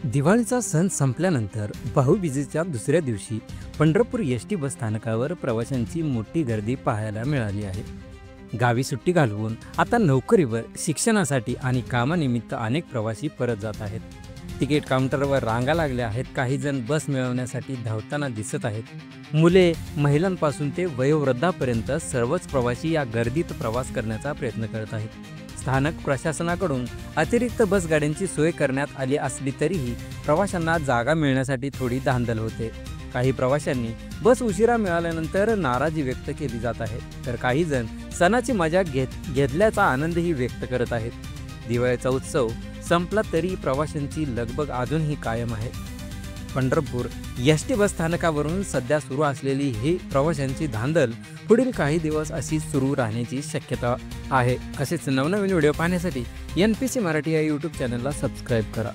दिवाळीचा सण संपल्यानंतर भाऊबीजेच्या दुसऱ्या दिवशी पंढरपूर एस.टी बस स्थानकावर प्रवाशांची मोठी गर्दी पाहायला मिळाली आहे. गावी सुट्टी घालवून आता नोकरीवर, शिक्षणासाठी आणि कामानिमित्त अनेक प्रवासी परत जात आहेत. तिकीट काउंटरवर रांगा लागल्या आहेत. काही जण बस मिळवण्यासाठी धावताना दिसत आहेत. मुले, महिलांपासून ते वयोवृद्धापर्यंत सर्वच प्रवासी या गर्दीत प्रवास करण्याचा प्रयत्न करत आहेत. स्थानक प्रशासनाकडून अतिरिक्त बस गाड्यांची सोय करण्यात आली असली तरीही प्रवाशांना जागा मिळण्यासाठी थोडी धांदल होते. काही प्रवाशांनी बस उशिरा मिळाल्यानंतर नाराजी व्यक्त केली जात आहे, तर काही जण सणाची मजा घेतल्याचा आनंदही व्यक्त करत आहेत. दिवाळीचा उत्सव संपला तरी प्रवाशांची लगबग अजूनही कायम आहे. पंढरपूर एस.टी बस स्थानकावरून सध्या सुरू असलेली ही प्रवाशांची धांदल पुढील काही दिवस अशी सुरू राहण्याची शक्यता आहे. असेच नवनवीन व्हिडिओ पाहण्यासाठी NPC मराठी या यूट्यूब चॅनलला सबस्क्राईब करा.